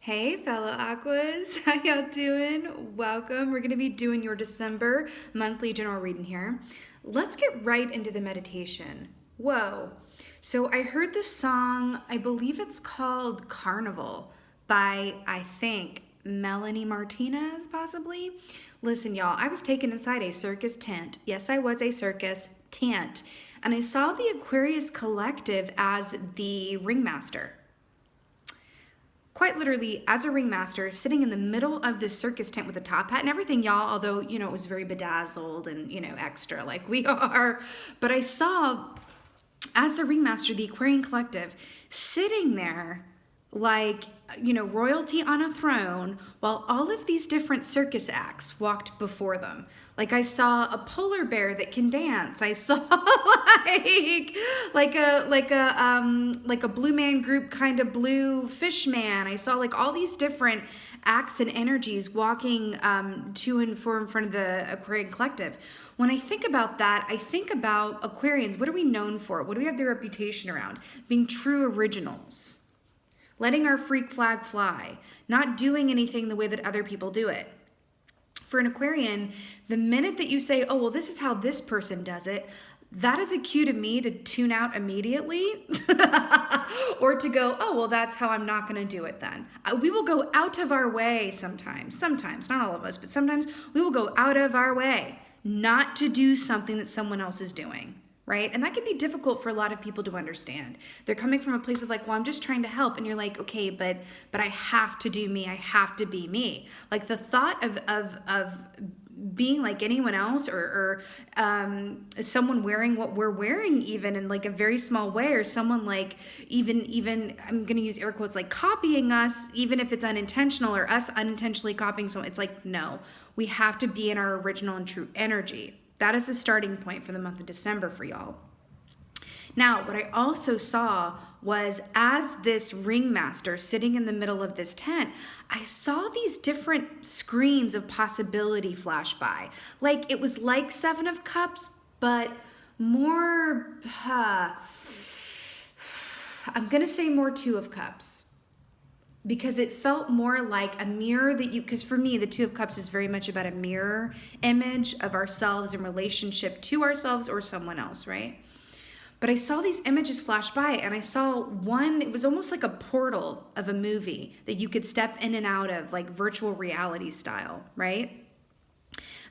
Hey fellow Aquas, how y'all doing? Welcome. We're going to be doing your December monthly general reading here. Let's get right into the meditation. Whoa. So I heard this song, I believe it's called Carnival by, I think, Melanie Martinez, possibly. Listen, y'all, I was taken inside a circus tent. Yes, I was a circus tent. And I saw the Aquarius Collective as the ringmaster. Quite literally, as a ringmaster, sitting in the middle of this circus tent with a top hat and everything, y'all, although, it was very bedazzled and, extra like we are. But I saw, as the ringmaster, the Aquarian Collective, sitting there like, royalty on a throne while all of these different circus acts walked before them. Like I saw a polar bear that can dance. I saw like a blue man group kind of blue fish man. I saw like all these different acts and energies walking to and for in front of the Aquarian Collective. When I think about that, I think about Aquarians. What are we known for? What do we have their reputation around? Being true originals. Letting our freak flag fly. Not doing anything the way that other people do it. For an Aquarian, the minute that you say, oh, well, this is how this person does it, that is a cue to me to tune out immediately or to go, oh, well, that's how I'm not going to do it then. We will go out of our way sometimes, not all of us, but sometimes we will go out of our way not to do something that someone else is doing. Right? And that can be difficult for a lot of people to understand. They're coming from a place of like, well, I'm just trying to help. And you're like, okay, but I have to do me. I have to be me. Like the thought of being like anyone else or someone wearing what we're wearing even in like a very small way, or someone like even I'm going to use air quotes, like copying us, even if it's unintentional, or us unintentionally copying someone. It's like, no, we have to be in our original and true energy. That is the starting point for the month of December for y'all. Now, what I also saw was, as this ringmaster sitting in the middle of this tent, I saw these different screens of possibility flash by. Like, it was like Seven of Cups, but more, I'm going to say more Two of Cups. Because it felt more like a mirror because for me, the Two of Cups is very much about a mirror image of ourselves in relationship to ourselves or someone else, right? But I saw these images flash by, and I saw one, it was almost like a portal of a movie that you could step in and out of, like virtual reality style, right?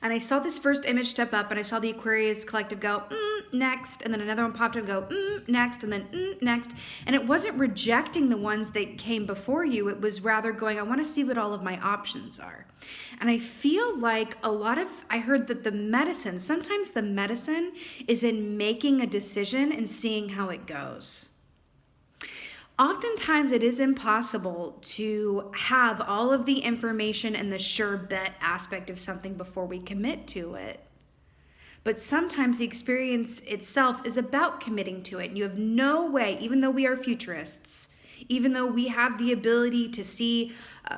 And I saw this first image step up, and I saw the Aquarius Collective go, next, and then another one popped up and go, next, and then next. And it wasn't rejecting the ones that came before you. It was rather going, I want to see what all of my options are. And I feel like I heard that sometimes the medicine is in making a decision and seeing how it goes. Oftentimes it is impossible to have all of the information and the sure bet aspect of something before we commit to it. But sometimes the experience itself is about committing to it. And you have no way, even though we are futurists, even though we have the ability to see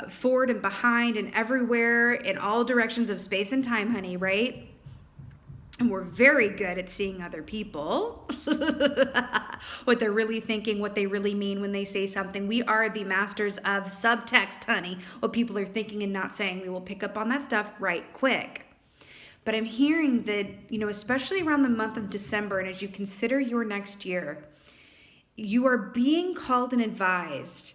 forward and behind and everywhere in all directions of space and time, honey, right? And we're very good at seeing other people, what they're really thinking, what they really mean when they say something. We are the masters of subtext, honey. What people are thinking and not saying, we will pick up on that stuff right quick. But I'm hearing that, especially around the month of December, and as you consider your next year, you are being called and advised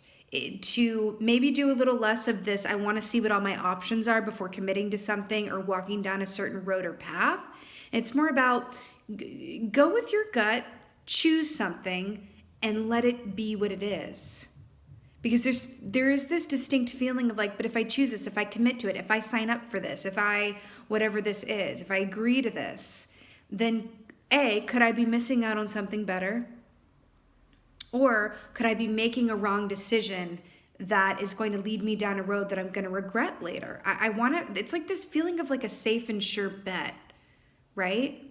to maybe do a little less of this. I want to see what all my options are before committing to something or walking down a certain road or path. It's more about go with your gut, choose something, and let it be what it is. Because there is this distinct feeling of like, but if I choose this, if I commit to it, if I sign up for this, if I, whatever this is, if I agree to this, then A, could I be missing out on something better? Or could I be making a wrong decision that is going to lead me down a road that I'm going to regret later? It's like this feeling of like a safe and sure bet, right?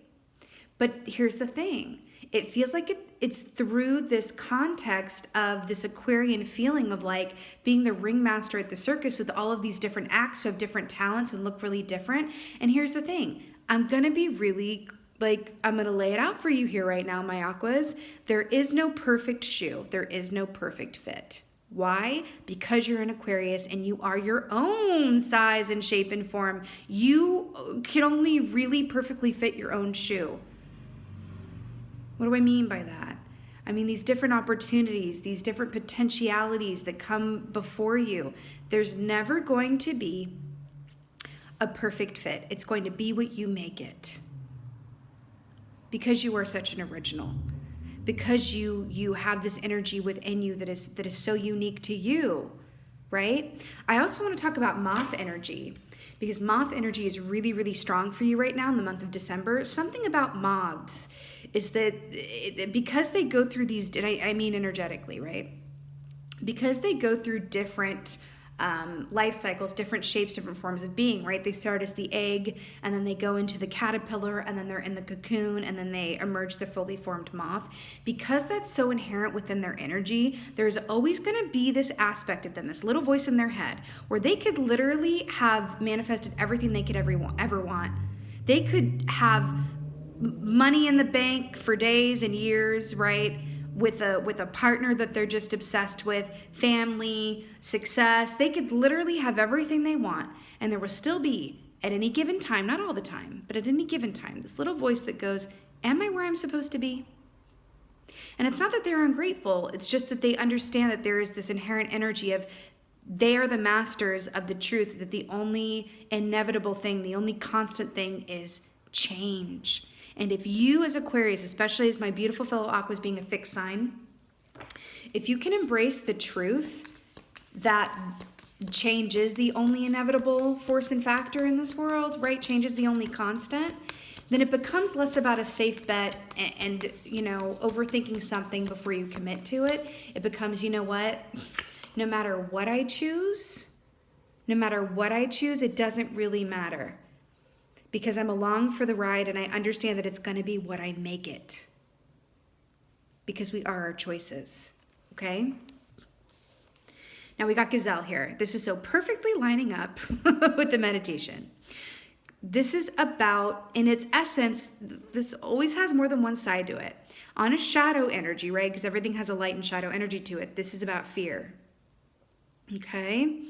But here's the thing. It feels like it's through this context of this Aquarian feeling of like being the ringmaster at the circus with all of these different acts who have different talents and look really different. And here's the thing. I'm going to be really I'm going to lay it out for you here right now, my aquas. There is no perfect shoe. There is no perfect fit. Why? Because you're an Aquarius and you are your own size and shape and form. You can only really perfectly fit your own shoe. What do I mean by that? I mean these different opportunities, these different potentialities that come before you. There's never going to be a perfect fit. It's going to be what you make it. Because you are such an original. Because you have this energy within you that is so unique to you, right? I also want to talk about Moth energy, because Moth energy is really, really strong for you right now in the month of December. Something about moths is that because they go through these, I mean energetically, right? Because they go through different life cycles, different shapes, different forms of being, right? They start as the egg, and then they go into the caterpillar, and then they're in the cocoon, and then they emerge the fully formed moth. Because that's so inherent within their energy, there's always going to be this aspect of them, this little voice in their head, where they could literally have manifested everything they could ever want. They could have money in the bank for days and years, right? With a partner that they're just obsessed with, family, success. They could literally have everything they want, and there will still be, at any given time, not all the time, but at any given time, this little voice that goes, am I where I'm supposed to be? And it's not that they're ungrateful, it's just that they understand that there is this inherent energy of they are the masters of the truth, that the only inevitable thing, the only constant thing is change. And if you as Aquarius, especially as my beautiful fellow Aquas being a fixed sign, if you can embrace the truth that change is the only inevitable force and factor in this world, right? Change is the only constant, then it becomes less about a safe bet and overthinking something before you commit to it. It becomes, you know what? No matter what I choose, it doesn't really matter. Because I'm along for the ride and I understand that it's going to be what I make it. Because we are our choices. Okay? Now we got Gazelle here. This is so perfectly lining up with the meditation. This is about, in its essence, this always has more than one side to it. On a shadow energy, right? Because everything has a light and shadow energy to it. This is about fear. Okay?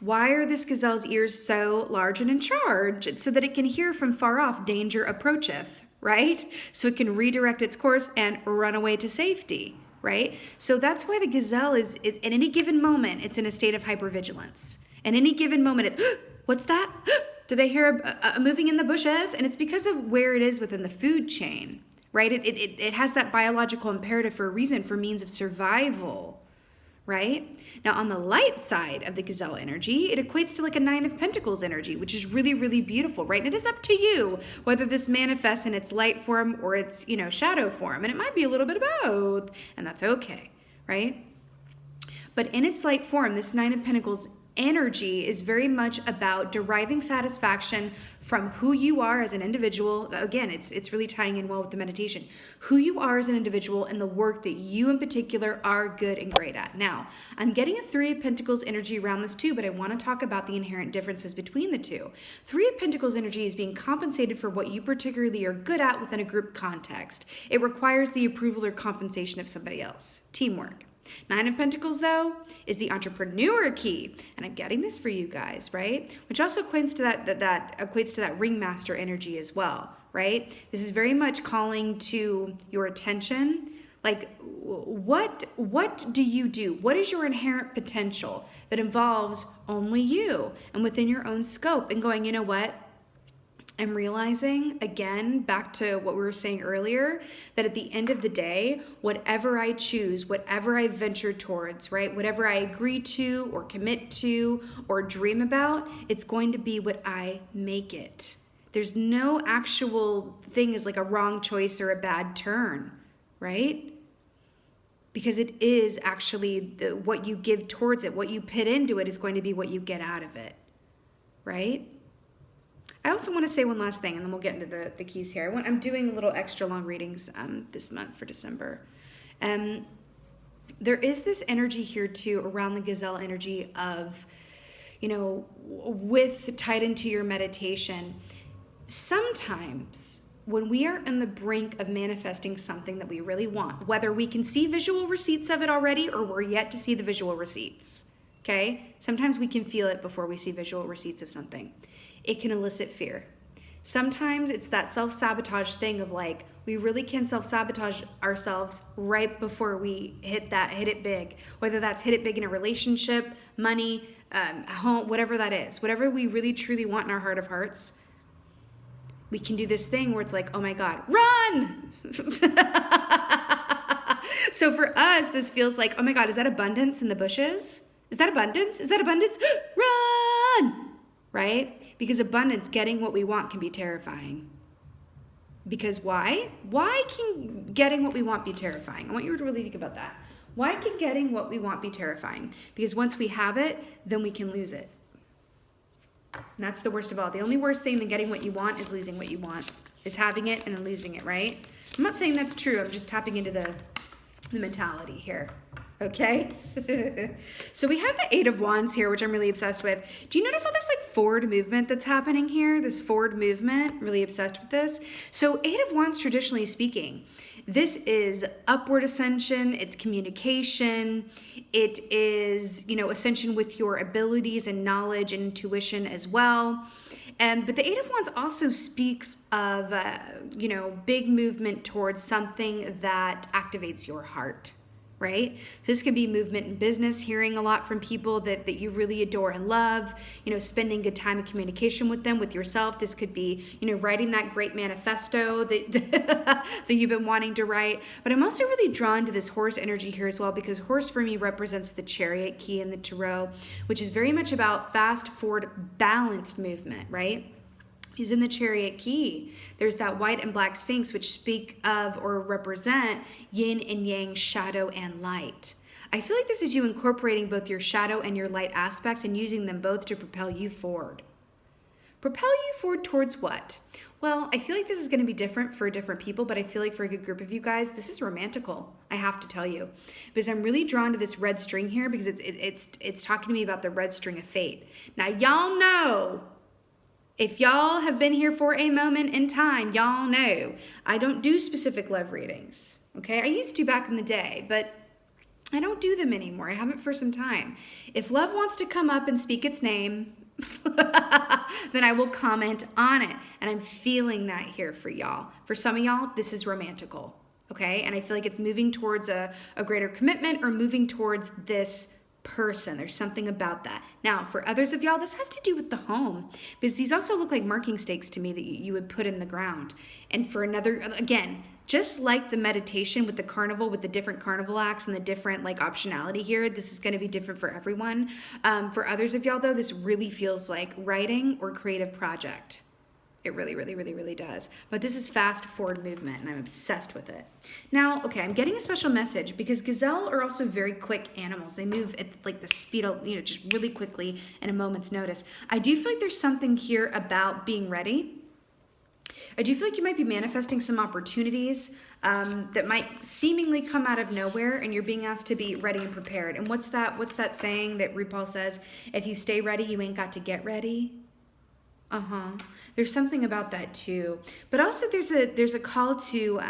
Why are this gazelle's ears so large and in charge? It's so that it can hear from far off, danger approacheth, right? So it can redirect its course and run away to safety, right? So that's why the gazelle is at any given moment, it's in a state of hypervigilance. At any given moment, it's, what's that? Did I hear a moving in the bushes? And it's because of where it is within the food chain, right? It has that biological imperative for a reason, for means of survival. Right? Now, on the light side of the gazelle energy, it equates to like a 9 of Pentacles energy, which is really, really beautiful, right? And it is up to you whether this manifests in its light form or its, shadow form. And it might be a little bit of both, and that's okay, right? But in its light form, this 9 of Pentacles energy is very much about deriving satisfaction from who you are as an individual. Again, it's really tying in well with the meditation. Who you are as an individual and the work that you in particular are good and great at. Now, I'm getting a 3 of Pentacles energy around this too, but I want to talk about the inherent differences between the two. 3 of Pentacles energy is being compensated for what you particularly are good at within a group context. It requires the approval or compensation of somebody else. Teamwork. 9 of Pentacles, though, is the entrepreneur key. And I'm getting this for you guys, right? Which also equates to that equates to that ringmaster energy as well, right? This is very much calling to your attention. Like, what do you do? What is your inherent potential that involves only you and within your own scope? And going, you know what? I'm realizing, again, back to what we were saying earlier, that at the end of the day, whatever I choose, whatever I venture towards, right, whatever I agree to or commit to or dream about, it's going to be what I make it. There's no actual thing as like a wrong choice or a bad turn, right? Because it is actually what you give towards it, what you put into it is going to be what you get out of it, right? I also want to say one last thing, and then we'll get into the keys here. I'm doing little extra long readings this month for December. There is this energy here, too, around the gazelle energy of, with tied into your meditation. Sometimes when we are on the brink of manifesting something that we really want, whether we can see visual receipts of it already or we're yet to see the visual receipts, okay? Sometimes we can feel it before we see visual receipts of something. It can elicit fear. Sometimes it's that self-sabotage thing of like, we really can self-sabotage ourselves right before we hit it big, whether that's hit it big in a relationship, money, home, whatever that is, whatever we really truly want in our heart of hearts. We can do this thing where it's like, oh my God, run! So for us, this feels like, oh my God, is that abundance in the bushes? Is that abundance? Is that abundance? Run! Right? Because abundance, getting what we want, can be terrifying. Because why? Why can getting what we want be terrifying? I want you to really think about that. Why can getting what we want be terrifying? Because once we have it, then we can lose it. And that's the worst of all. The only worst thing than getting what you want is losing what you want. Is having it and then losing it, right? I'm not saying that's true. I'm just tapping into the mentality here. Okay? So we have the Eight of Wands here, which I'm really obsessed with. Do you notice all this like forward movement that's happening here? This forward movement, really obsessed with this. So Eight of Wands, traditionally speaking, this is upward ascension, it's communication, it is, ascension with your abilities and knowledge and intuition as well. But the Eight of Wands also speaks of, big movement towards something that activates your heart, right? So this could be movement in business, hearing a lot from people that you really adore and love, spending good time in communication with them, with yourself. This could be, writing that great manifesto that, that you've been wanting to write. But I'm also really drawn to this horse energy here as well, because horse for me represents the Chariot key in the Tarot, which is very much about fast, forward, balanced movement, right? He's in the Chariot key. There's that white and black sphinx, which speak of or represent yin and yang, shadow and light. I feel like this is you incorporating both your shadow and your light aspects and using them both to propel you forward. Propel you forward towards what? Well, I feel like this is going to be different for different people, but I feel like for a good group of you guys, this is romantical. I have to tell you, because I'm really drawn to this red string here, because it's talking to me about the red string of fate. Now, y'all know, if y'all have been here for a moment in time, y'all know I don't do specific love readings, okay? I used to back in the day, but I don't do them anymore. I haven't for some time. If love wants to come up and speak its name, then I will comment on it. And I'm feeling that here for y'all. For some of y'all, this is romantical, okay? And I feel like it's moving towards a greater commitment or moving towards this person. There's something about that. Now, for others of y'all, this has to do with the home, because these also look like marking stakes to me that you would put in the ground. And for another, again, just like the meditation with the carnival, with the different carnival acts and the different like optionality here, this is going to be different for everyone. For others of y'all though, this really feels like writing or creative project. It really, really, really, really does. But this is fast forward movement, and I'm obsessed with it. Now, okay, I'm getting a special message because Gazelle are also very quick animals. They move at like the speed of, just really quickly in a moment's notice. I do feel like there's something here about being ready. I do feel like you might be manifesting some opportunities that might seemingly come out of nowhere, and you're being asked to be ready and prepared. And what's that saying that RuPaul says? If you stay ready, you ain't got to get ready. There's something about that too. But also there's a call to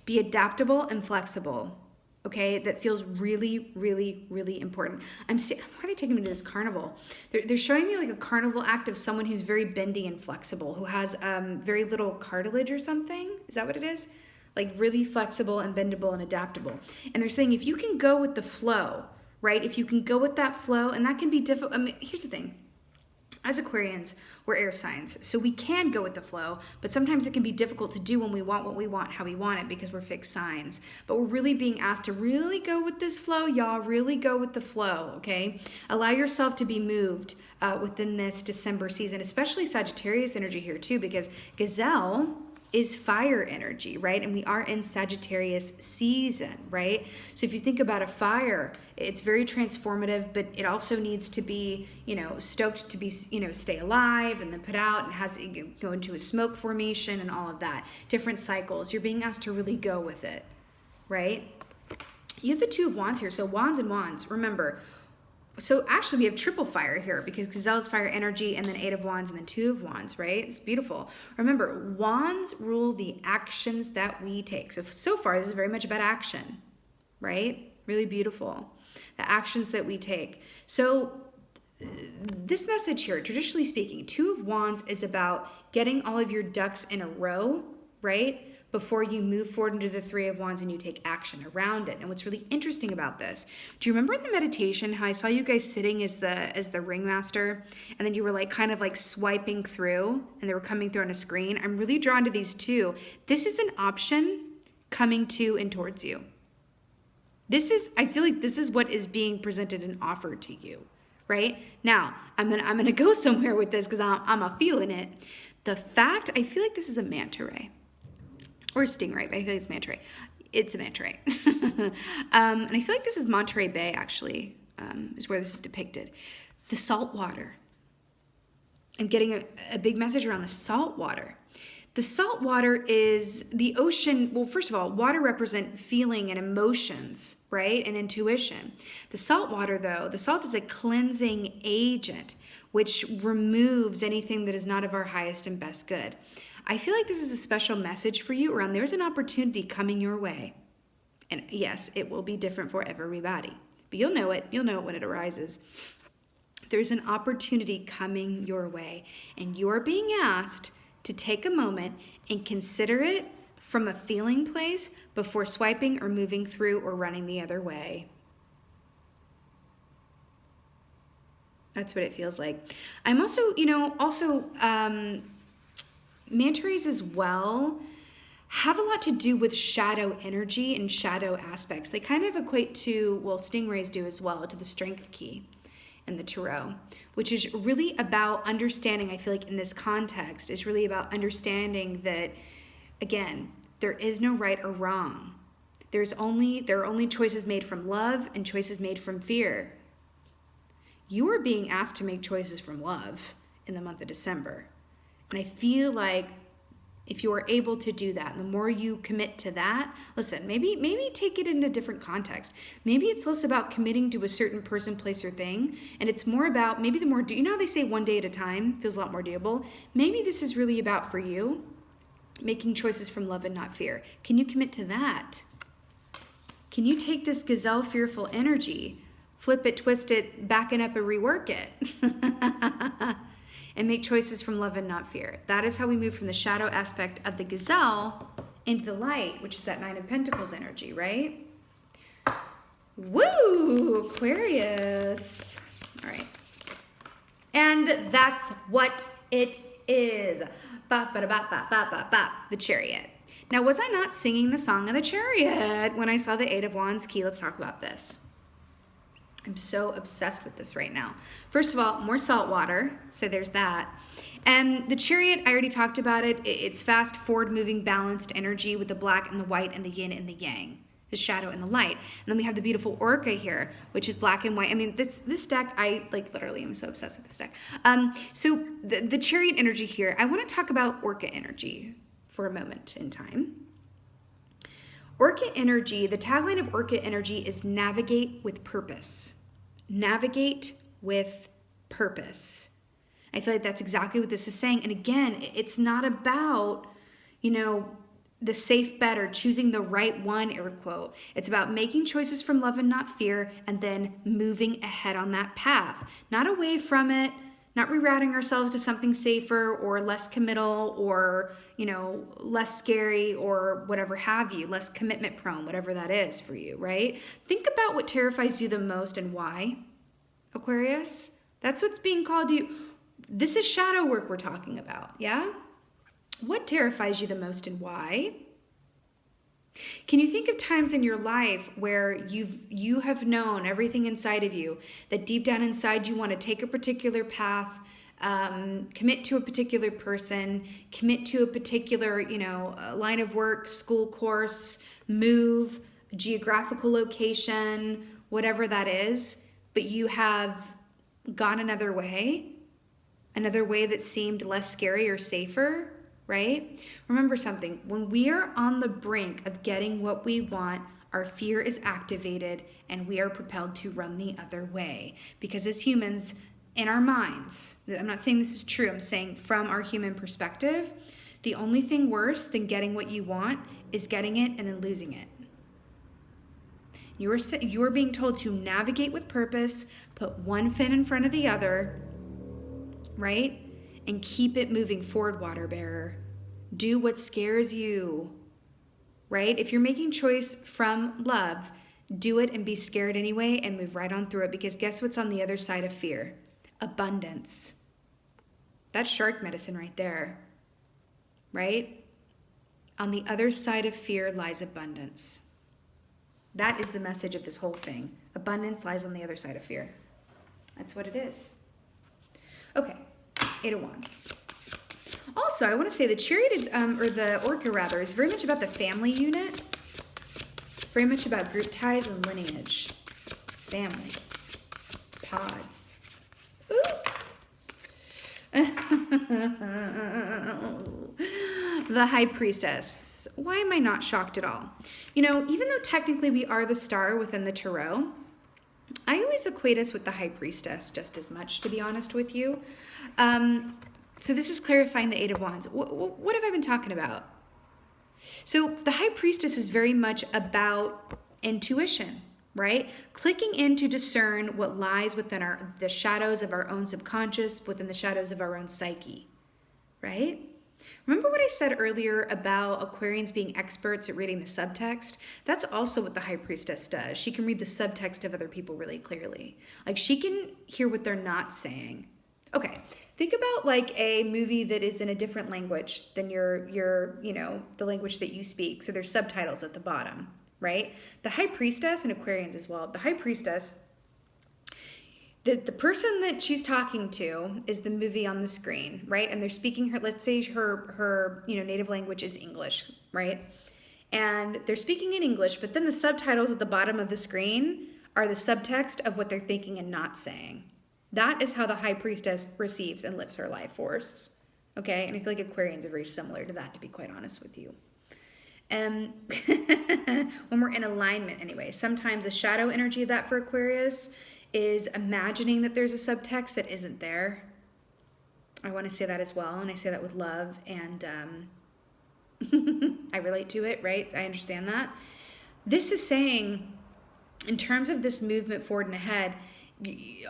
be adaptable and flexible. Okay, that feels really, really, really important. Why are they taking me to this carnival? They're showing me like a carnival act of someone who's very bendy and flexible, who has very little cartilage or something. Is that what it is? Like really flexible and bendable and adaptable. And they're saying if you can go with the flow, right? If you can go with that flow, and that can be difficult. I mean, here's the thing. As Aquarians, we're air signs, so we can go with the flow, but sometimes it can be difficult to do when we want what we want, how we want it, because we're fixed signs. But we're really being asked to really go with this flow, y'all. Really go with the flow, okay? Allow yourself to be moved within this December season, especially Sagittarius energy here too, because Gazelle is fire energy, right? And we are in Sagittarius season, right? So if you think about a fire, it's very transformative, but it also needs to be, stoked to be, stay alive and then put out, and has go into a smoke formation and all of that. Different cycles. You're being asked to really go with it, right? You have the Two of Wands here. So wands and wands. Remember, So actually we have triple fire here because Gazelle is fire energy and then 8 of Wands and then 2 of Wands, right? It's beautiful. Remember, Wands rule the actions that we take. So far, this is very much about action, right? Really beautiful. The actions that we take. So this message here, traditionally speaking, 2 of Wands is about getting all of your ducks in a row, right? Before you move forward into the 3 of Wands and you take action around it. And what's really interesting about this, do you remember in the meditation how I saw you guys sitting as the ringmaster, and then you were like kind of like swiping through and they were coming through on a screen? I'm really drawn to these 2. This is an option coming to and towards you. I feel like this is what is being presented and offered to you, right? Now, I'm gonna go somewhere with this because I'm a feeling it. I feel like this is a manta ray. Or a stingray, but I think it's manta ray. It's a manta ray. And I feel like this is Monterey Bay, actually, is where this is depicted. The salt water. I'm getting a big message around the salt water. The salt water is the ocean. Well, first of all, water represents feeling and emotions, right? And intuition. The salt water, though, the salt is a cleansing agent, which removes anything that is not of our highest and best good. I feel like this is a special message for you around there's an opportunity coming your way. And yes, it will be different for everybody, but you'll know it. You'll know it when it arises. There's an opportunity coming your way, and you're being asked to take a moment and consider it from a feeling place before swiping or moving through or running the other way. That's what it feels like. I'm also, manta rays as well have a lot to do with shadow energy and shadow aspects. They kind of equate to, well, stingrays do as well, to the strength key in the tarot, which is really about understanding, I feel like in this context, is really about understanding that, again, there is no right or wrong. There are only choices made from love and choices made from fear. You are being asked to make choices from love in the month of December. And I feel like if you are able to do that, the more you commit to that, listen, maybe take it in a different context. Maybe it's less about committing to a certain person, place, or thing, and it's more about maybe you know how they say one day at a time feels a lot more doable? Maybe this is really about, for you, making choices from love and not fear. Can you commit to that? Can you take this Gazelle fearful energy, flip it, twist it, back it up, and rework it? And make choices from love and not fear. That is how we move from the shadow aspect of the Gazelle into the light, which is that 9 of Pentacles energy, right? Woo! Aquarius. All right. And that's what it is. Ba, ba, da, ba, ba, ba, ba, ba. The Chariot. Now, was I not singing the song of the Chariot when I saw the 8 of Wands key? Let's talk about this. I'm so obsessed with this right now. First of all, more salt water, so there's that. And the Chariot, I already talked about it. It's fast, forward-moving, balanced energy with the black and the white and the yin and the yang, the shadow and the light. And then we have the beautiful Orca here, which is black and white. I mean, this deck, I literally am so obsessed with this deck. So the Chariot energy here, I want to talk about Orca energy for a moment in time. Orca energy, the tagline of Orca energy is navigate with purpose. Navigate with purpose. I feel like that's exactly what this is saying. And again, it's not about, the safe bet or choosing the right one, air quote. It's about making choices from love and not fear, and then moving ahead on that path. Not away from it, not rerouting ourselves to something safer or less committal or, less scary or whatever have you, less commitment prone, whatever that is for you, right? Think about what terrifies you the most and why, Aquarius. That's what's being called to you. This is shadow work we're talking about, yeah? What terrifies you the most and why? Can you think of times in your life where you have known everything inside of you, that deep down inside you want to take a particular path, commit to a particular person, commit to a particular, line of work, school course, move, geographical location, whatever that is, but you have gone another way that seemed less scary or safer, right? Remember something, when we are on the brink of getting what we want, our fear is activated and we are propelled to run the other way. Because as humans, in our minds, I'm not saying this is true, I'm saying from our human perspective, the only thing worse than getting what you want is getting it and then losing it. You are being told to navigate with purpose, put one fin in front of the other, right? And keep it moving forward, water bearer. Do what scares you, right? If you're making choice from love, do it and be scared anyway and move right on through it, because guess what's on the other side of fear? Abundance. That's shark medicine right there, right? On the other side of fear lies abundance. That is the message of this whole thing. Abundance lies on the other side of fear. That's what it is. Okay, Eight of Wands. Also, I want to say the Chariot is, or the Orca rather, is very much about the family unit. Very much about group ties and lineage. Family. Pods. Ooh. The High Priestess. Why am I not shocked at all? You know, even though technically we are the star within the Tarot, I always equate us with the High Priestess just as much, to be honest with you. So this is clarifying the Eight of Wands. What have I been talking about? So the High Priestess is very much about intuition, right? Clicking in to discern what lies within the shadows of our own subconscious, within the shadows of our own psyche, right? Remember what I said earlier about Aquarians being experts at reading the subtext? That's also what the High Priestess does. She can read the subtext of other people really clearly. Like, she can hear what they're not saying. Okay, think about like a movie that is in a different language than your the language that you speak. So there's subtitles at the bottom, right? The High Priestess, and Aquarians as well, the High Priestess, the person that she's talking to is the movie on the screen, right? And they're speaking let's say her native language is English, right? And they're speaking in English, but then the subtitles at the bottom of the screen are the subtext of what they're thinking and not saying. That is how the High Priestess receives and lives her life force, okay? And I feel like Aquarians are very similar to that, to be quite honest with you. When we're in alignment anyway, sometimes the shadow energy of that for Aquarius is imagining that there's a subtext that isn't there. I want to say that as well, and I say that with love, and I relate to it, right? I understand that. This is saying, in terms of this movement forward and ahead,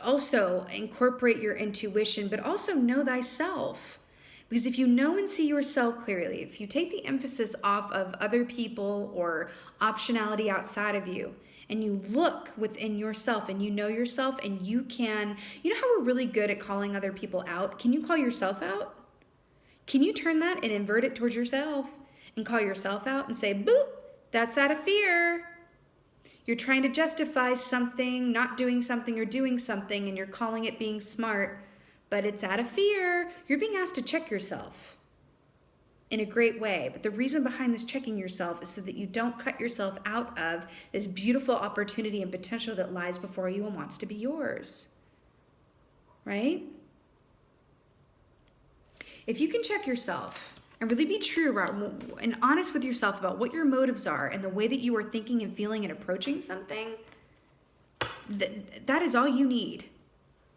also incorporate your intuition, but also know thyself. Because if you know and see yourself clearly, if you take the emphasis off of other people or optionality outside of you, and you look within yourself and you know yourself, and you can, you know how we're really good at calling other people out? Can you call yourself out? Can you turn that and invert it towards yourself and call yourself out and say, boop, that's out of fear. You're trying to justify something, not doing something or doing something, and you're calling it being smart, but it's out of fear. You're being asked to check yourself in a great way. But the reason behind this checking yourself is so that you don't cut yourself out of this beautiful opportunity and potential that lies before you and wants to be yours, right? If you can check yourself and really be true about and honest with yourself about what your motives are and the way that you are thinking and feeling and approaching something, that is all you need,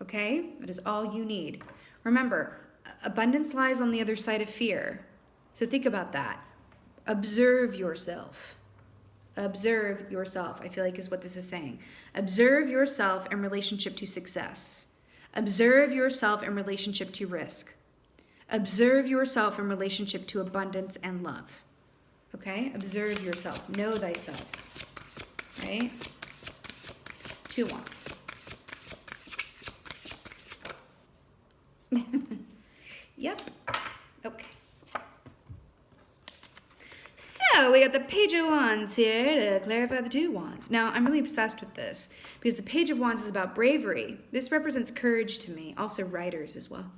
okay? That is all you need. Remember, abundance lies on the other side of fear. So think about that. Observe yourself. Observe yourself, I feel like is what this is saying. Observe yourself in relationship to success. Observe yourself in relationship to risk. Observe yourself in relationship to abundance and love. Okay? Observe yourself. Know thyself. Right? 2 Wands. Yep. Okay. So we got the Page of Wands here to clarify the 2 Wands. Now, I'm really obsessed with this because the Page of Wands is about bravery. This represents courage to me. Also writers as well.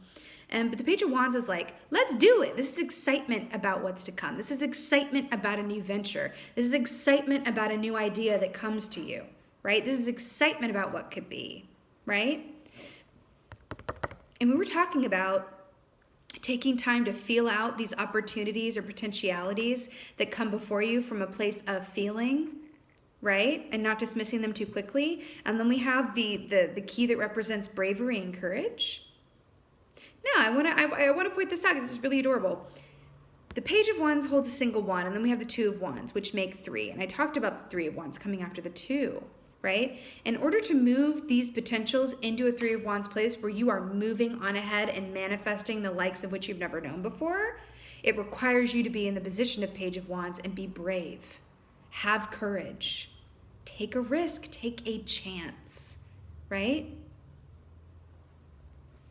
But the Page of Wands is like, let's do it. This is excitement about what's to come. This is excitement about a new venture. This is excitement about a new idea that comes to you, right? This is excitement about what could be, right? And we were talking about taking time to feel out these opportunities or potentialities that come before you from a place of feeling, right? And not dismissing them too quickly. And then we have the key that represents bravery and courage. Now, I want to point this out because this is really adorable. The Page of Wands holds a single wand, and then we have the Two of Wands, which make 3. And I talked about the Three of Wands coming after the 2, right? In order to move these potentials into a Three of Wands place where you are moving on ahead and manifesting the likes of which you've never known before, it requires you to be in the position of Page of Wands and be brave. Have courage. Take a risk. Take a chance, right?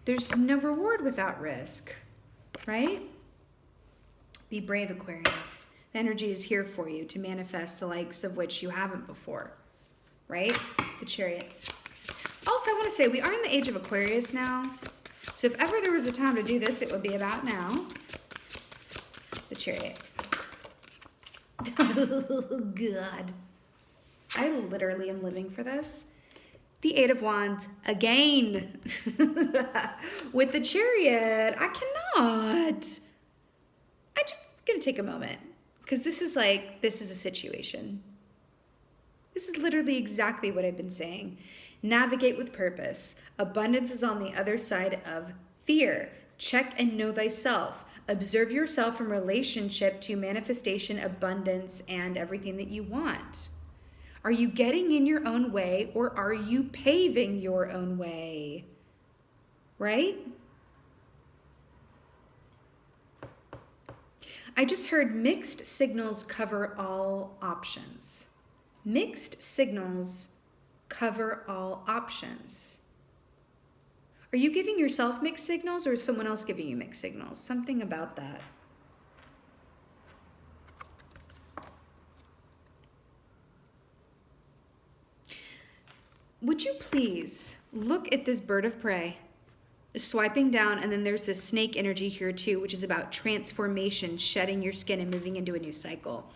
There's no reward without risk, right? Be brave, Aquarians. The energy is here for you to manifest the likes of which you haven't before, right? The Chariot. Also, I want to say we are in the age of Aquarius now. So if ever there was a time to do this, it would be about now. The Chariot. Oh, God. I literally am living for this. The Eight of Wands again. With the Chariot, I cannot. I'm just going to take a moment because this is a situation. This is literally exactly what I've been saying. Navigate with purpose. Abundance is on the other side of fear. Check and know thyself. Observe yourself from relationship to manifestation, abundance, and everything that you want. Are you getting in your own way or are you paving your own way? Right? I just heard mixed signals cover all options. Mixed signals cover all options. Are you giving yourself mixed signals or is someone else giving you mixed signals? Something about that. Would you please look at this bird of prey? Swiping down, and then there's this snake energy here too, which is about transformation, shedding your skin and moving into a new cycle.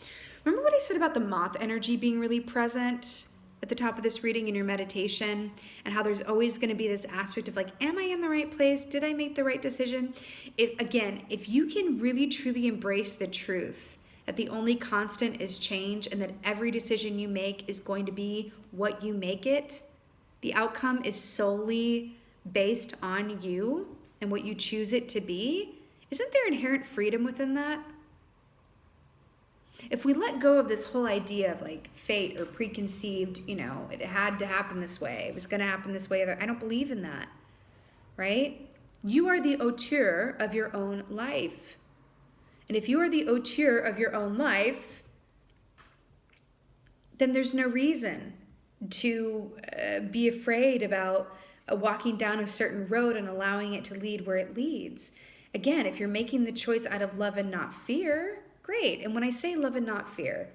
Remember what I said about the moth energy being really present at the top of this reading in your meditation, and how there's always going to be this aspect of like, am I in the right place? Did I make the right decision? If you can really truly embrace the truth that the only constant is change and that every decision you make is going to be what you make it, the outcome is solely based on you and what you choose it to be, isn't there inherent freedom within that? If we let go of this whole idea of like fate or preconceived, it had to happen this way, it was going to happen this way, I don't believe in that, right? You are the auteur of your own life. And if you are the auteur of your own life, then there's no reason to be afraid about walking down a certain road and allowing it to lead where it leads. Again, if you're making the choice out of love and not fear, great. And when I say love and not fear,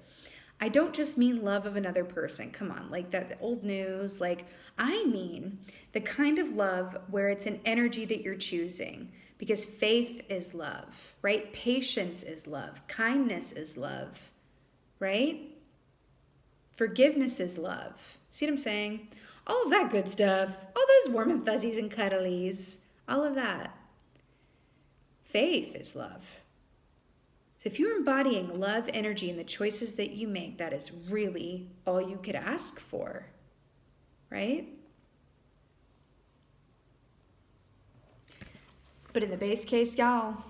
I don't just mean love of another person. Come on, like that old news. I mean the kind of love where it's an energy that you're choosing, because faith is love, right? Patience is love. Kindness is love, right? Forgiveness is love. See what I'm saying? All of that good stuff. All those warm and fuzzies and cuddlies. All of that. Faith is love. So if you're embodying love energy in the choices that you make, that is really all you could ask for, right? But in the base case, y'all,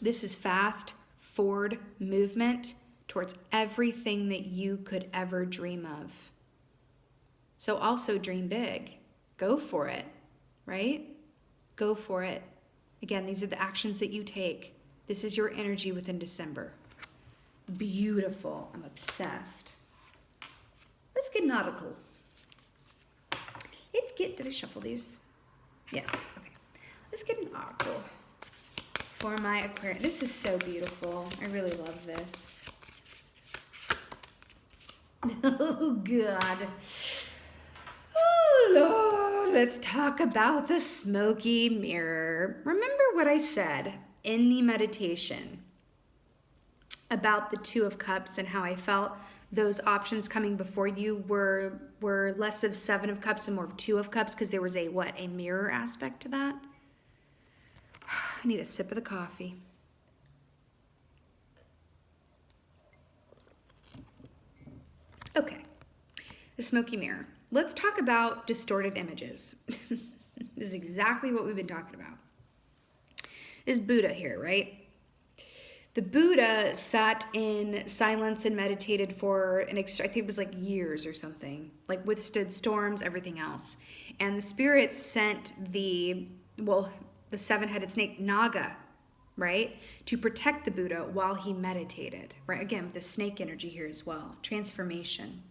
this is fast forward movement towards everything that you could ever dream of. So also dream big. Go for it, right? Go for it. Again, these are the actions that you take. This is your energy within December. Beautiful. I'm obsessed. Let's get an article. Did I shuffle these? Yes, okay. Let's get an article for my Aquarius. This is so beautiful. I really love this. Oh, God. Oh, Lord. Let's talk about the smoky mirror. Remember what I said in the meditation about the Two of Cups and how I felt those options coming before you were less of Seven of Cups and more of Two of Cups, because there was a mirror aspect to that. I need a sip of the coffee. Okay. The smoky mirror. Let's talk about distorted images. This is exactly what we've been talking about. This Buddha here, right? The Buddha sat in silence and meditated for I think it was like years or something, like withstood storms, everything else. And the spirits sent the seven-headed snake, Naga, right, to protect the Buddha while he meditated, right? Again, the snake energy here as well, transformation.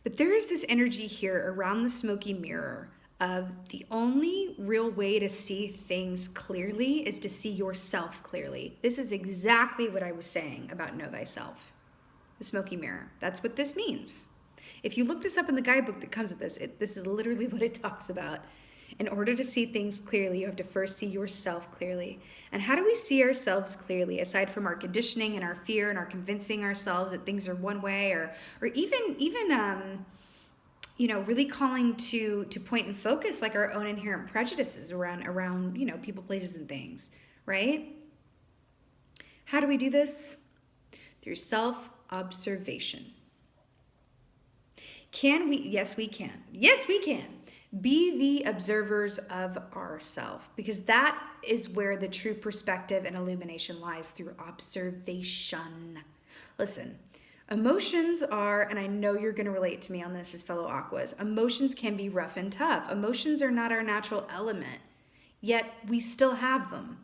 But there is this energy here around the smoky mirror of the only real way to see things clearly is to see yourself clearly. This is exactly what I was saying about know thyself, the smoky mirror. That's what this means. If you look this up in the guidebook that comes with this, this is literally what it talks about. In order to see things clearly, you have to first see yourself clearly. And how do we see ourselves clearly, aside from our conditioning and our fear and our convincing ourselves that things are one way, or even really calling to point and focus like our own inherent prejudices around people, places, and things, right? How do we do this? Through self-observation. Can we? Yes, we can. Yes, we can. Be the observers of ourself, because that is where the true perspective and illumination lies, through observation. Listen, emotions are, and I know you're going to relate to me on this as fellow Aquas, emotions can be rough and tough. Emotions are not our natural element, yet we still have them.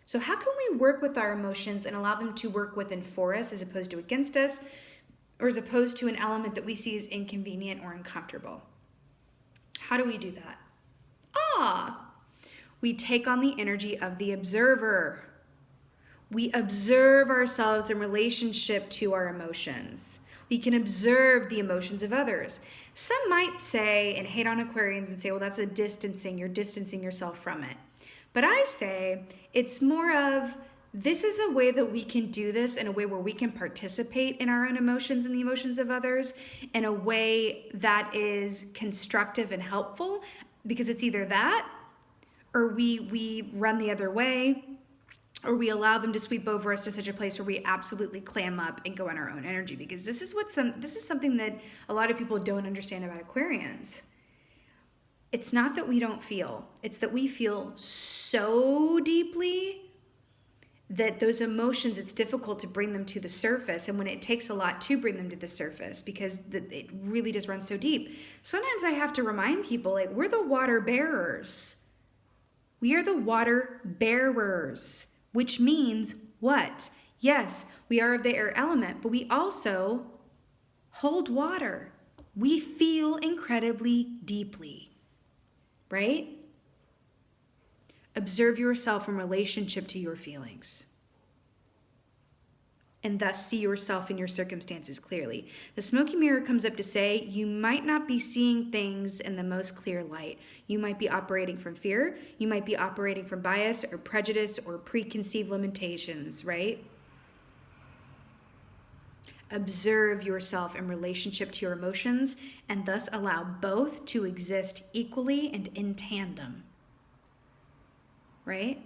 So how can we work with our emotions and allow them to work with and for us as opposed to against us, or as opposed to an element that we see as inconvenient or uncomfortable? How do we do that? We take on the energy of the observer. We observe ourselves in relationship to our emotions. We can observe the emotions of others. Some might say and hate on Aquarians and say, well, that's a distancing. You're distancing yourself from it. But I say it's more of, this is a way that we can do this in a way where we can participate in our own emotions and the emotions of others in a way that is constructive and helpful, because it's either that or we run the other way, or we allow them to sweep over us to such a place where we absolutely clam up and go on our own energy. Because this is something that a lot of people don't understand about Aquarians. It's not that we don't feel, it's that we feel so deeply that those emotions, it's difficult to bring them to the surface. And when it takes a lot to bring them to the surface, because it really does run so deep. Sometimes I have to remind people, like, we're the water bearers. We are the water bearers, which means what? Yes, we are of the air element, but we also hold water. We feel incredibly deeply, right? Observe yourself in relationship to your feelings, and thus see yourself and your circumstances clearly. The smoky mirror comes up to say you might not be seeing things in the most clear light. You might be operating from fear. You might be operating from bias or prejudice or preconceived limitations, right? Observe yourself in relationship to your emotions, and thus allow both to exist equally and in tandem. Right?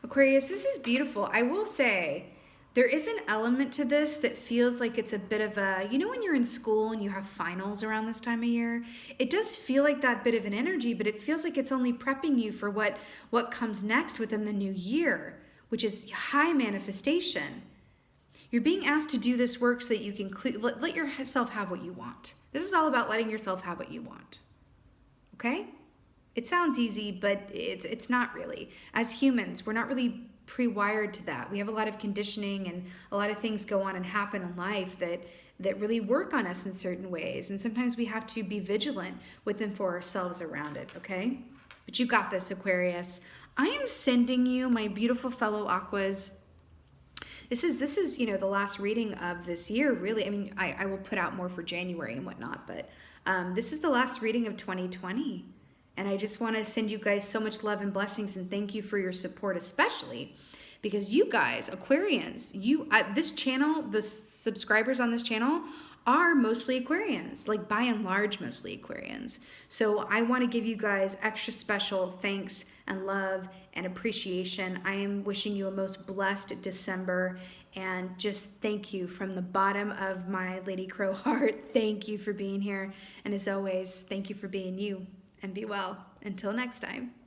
Aquarius, this is beautiful. I will say there is an element to this that feels like it's a bit of a, when you're in school and you have finals around this time of year, it does feel like that bit of an energy, but it feels like it's only prepping you for what comes next within the new year, which is high manifestation. You're being asked to do this work so that you can let yourself have what you want. This is all about letting yourself have what you want. Okay? It sounds easy, but it's not really. As humans, we're not really pre-wired to that. We have a lot of conditioning and a lot of things go on and happen in life that really work on us in certain ways. And sometimes we have to be vigilant with and for ourselves around it, okay? But you got this, Aquarius. I am sending you, my beautiful fellow Aquas. This is the last reading of this year, really. I mean, I will put out more for January and whatnot, but this is the last reading of 2020. And I just want to send you guys so much love and blessings, and thank you for your support, especially because you guys, Aquarians, this channel, the subscribers on this channel are mostly Aquarians, like by and large, mostly Aquarians. So I want to give you guys extra special thanks and love and appreciation. I am wishing you a most blessed December, and just thank you from the bottom of my Lady Crow heart. Thank you for being here. And as always, thank you for being you, and be well. Until next time.